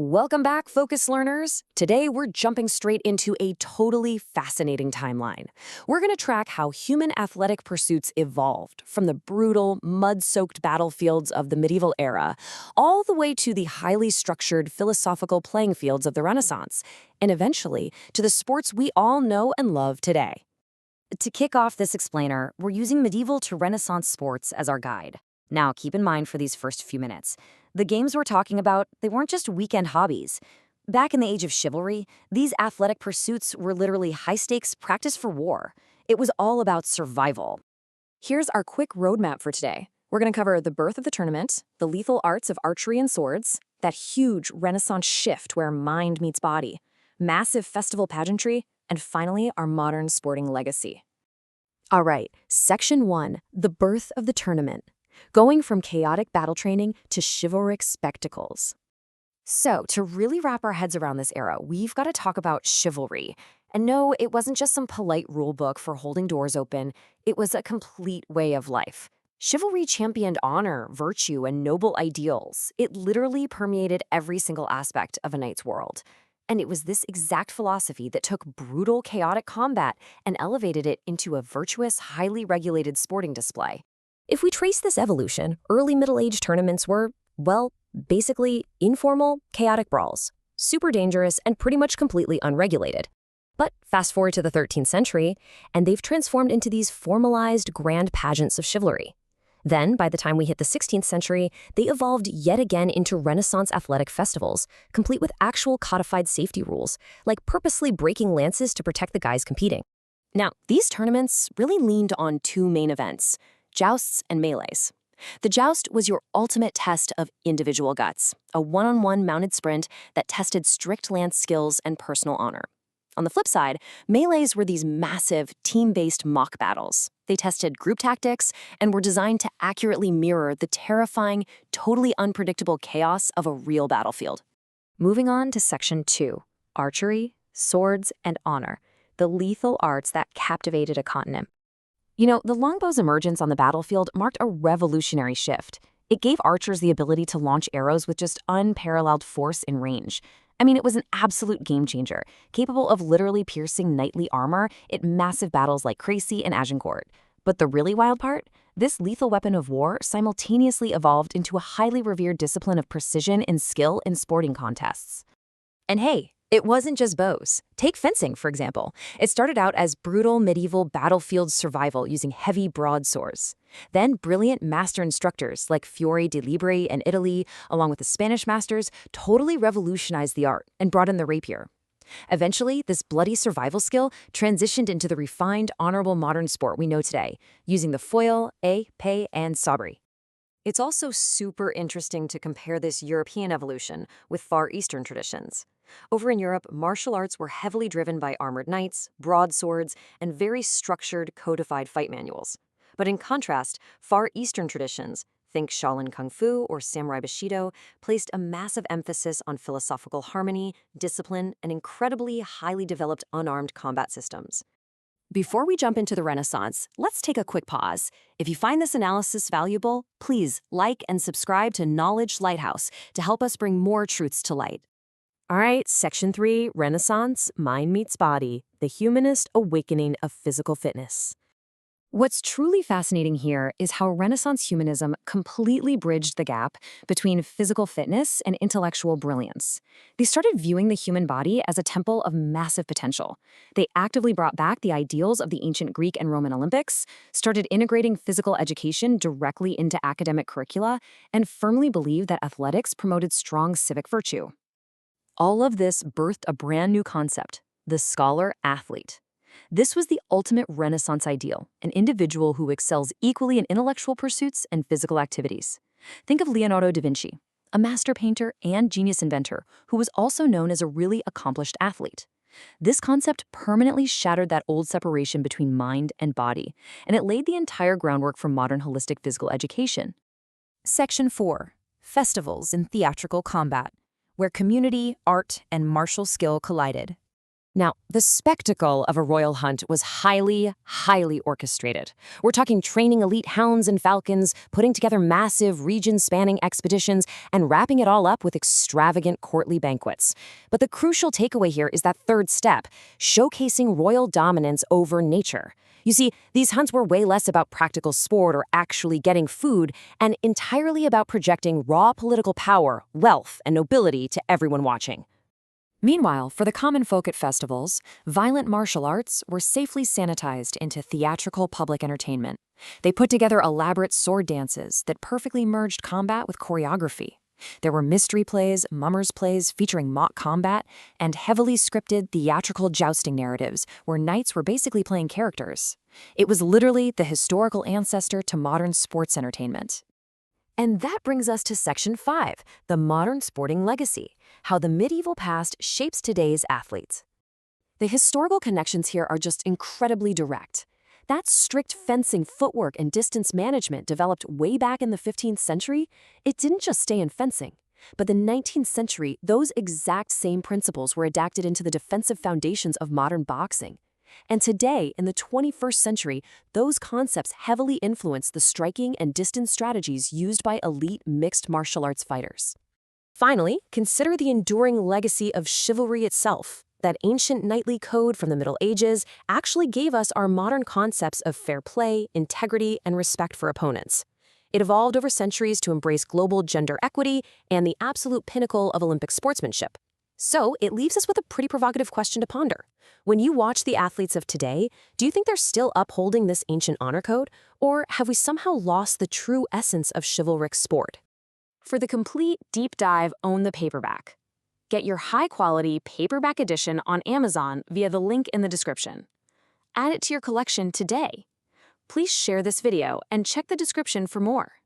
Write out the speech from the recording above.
Welcome back, Focus Learners. Today, we're jumping straight into a totally fascinating timeline. We're going to track how human athletic pursuits evolved from the brutal, mud-soaked battlefields of the medieval era all the way to the highly structured philosophical playing fields of the Renaissance, and eventually to the sports we all know and love today. To kick off this explainer, we're using medieval to Renaissance sports as our guide. Now, keep in mind for these first few minutes, the games we're talking about, they weren't just weekend hobbies. Back in the age of chivalry, these athletic pursuits were literally high-stakes practice for war. It was all about survival. Here's our quick roadmap for today. We're going to cover the birth of the tournament, the lethal arts of archery and swords, that huge Renaissance shift where mind meets body, massive festival pageantry, and finally, our modern sporting legacy. All right, Section 1, the birth of the tournament. Going from chaotic battle training to chivalric spectacles. So, to really wrap our heads around this era, we've got to talk about chivalry. And no, it wasn't just some polite rule book for holding doors open. It was a complete way of life. Chivalry championed honor, virtue, and noble ideals. It literally permeated every single aspect of a knight's world. And it was this exact philosophy that took brutal, chaotic combat and elevated it into a virtuous, highly regulated sporting display. If we trace this evolution, early Middle Age tournaments were, well, basically informal, chaotic brawls, super dangerous and pretty much completely unregulated. But fast forward to the 13th century, and they've transformed into these formalized grand pageants of chivalry. Then, by the time we hit the 16th century, they evolved yet again into Renaissance athletic festivals, complete with actual codified safety rules, like purposely breaking lances to protect the guys competing. Now, these tournaments really leaned on two main events: jousts and melees. The joust was your ultimate test of individual guts, a one-on-one mounted sprint that tested strict lance skills and personal honor. On the flip side, melees were these massive, team-based mock battles. They tested group tactics and were designed to accurately mirror the terrifying, totally unpredictable chaos of a real battlefield. Moving on to Section 2, archery, swords, and honor, the lethal arts that captivated a continent. You know, the longbow's emergence on the battlefield marked a revolutionary shift. It gave archers the ability to launch arrows with just unparalleled force and range. I mean, it was an absolute game changer, capable of literally piercing knightly armor in massive battles like Crécy and Agincourt. But the really wild part? This lethal weapon of war simultaneously evolved into a highly revered discipline of precision and skill in sporting contests. And hey, it wasn't just bows. Take fencing, for example. It started out as brutal medieval battlefield survival using heavy broadswords. Then brilliant master instructors like Fiore di Libri in Italy, along with the Spanish masters, totally revolutionized the art and brought in the rapier. Eventually, this bloody survival skill transitioned into the refined, honorable modern sport we know today, using the foil, épée, and sabre. It's also super interesting to compare this European evolution with Far Eastern traditions. Over in Europe, martial arts were heavily driven by armored knights, broadswords, and very structured, codified fight manuals. But in contrast, Far Eastern traditions, think Shaolin Kung Fu or Samurai Bushido, placed a massive emphasis on philosophical harmony, discipline, and incredibly highly developed unarmed combat systems. Before we jump into the Renaissance, let's take a quick pause. If you find this analysis valuable, please like and subscribe to Knowledge Lighthouse to help us bring more truths to light. All right, Section 3, Renaissance, Mind Meets Body, the Humanist Awakening of Physical Fitness. What's truly fascinating here is how Renaissance humanism completely bridged the gap between physical fitness and intellectual brilliance. They started viewing the human body as a temple of massive potential. They actively brought back the ideals of the ancient Greek and Roman Olympics, started integrating physical education directly into academic curricula, and firmly believed that athletics promoted strong civic virtue. All of this birthed a brand new concept, the scholar-athlete. This was the ultimate Renaissance ideal, an individual who excels equally in intellectual pursuits and physical activities. Think of Leonardo da Vinci, a master painter and genius inventor who was also known as a really accomplished athlete. This concept permanently shattered that old separation between mind and body, and it laid the entire groundwork for modern holistic physical education. Section 4, Festivals in Theatrical Combat, where community, art, and martial skill collided. Now, the spectacle of a royal hunt was highly orchestrated. We're talking training elite hounds and falcons, putting together massive region-spanning expeditions, and wrapping it all up with extravagant courtly banquets. But the crucial takeaway here is that third step, showcasing royal dominance over nature. You see, these hunts were way less about practical sport or actually getting food, and entirely about projecting raw political power, wealth, and nobility to everyone watching. Meanwhile, for the common folk at festivals, violent martial arts were safely sanitized into theatrical public entertainment. They put together elaborate sword dances that perfectly merged combat with choreography. There were mystery plays, mummers plays featuring mock combat, and heavily scripted theatrical jousting narratives where knights were basically playing characters. It was literally the historical ancestor to modern sports entertainment. And that brings us to Section 5, the modern sporting legacy, how the medieval past shapes today's athletes. The historical connections here are just incredibly direct. That strict fencing footwork and distance management developed way back in the 15th century, it didn't just stay in fencing. But the 19th century, those exact same principles were adapted into the defensive foundations of modern boxing. And today, in the 21st century, those concepts heavily influence the striking and distance strategies used by elite mixed martial arts fighters. Finally, consider the enduring legacy of chivalry itself. That ancient knightly code from the Middle Ages actually gave us our modern concepts of fair play, integrity, and respect for opponents. It evolved over centuries to embrace global gender equity and the absolute pinnacle of Olympic sportsmanship. So it leaves us with a pretty provocative question to ponder. When you watch the athletes of today, do you think they're still upholding this ancient honor code, or have we somehow lost the true essence of chivalric sport? For the complete deep dive, own the paperback. Get your high-quality paperback edition on Amazon via the link in the description. Add it to your collection today. Please share this video and check the description for more.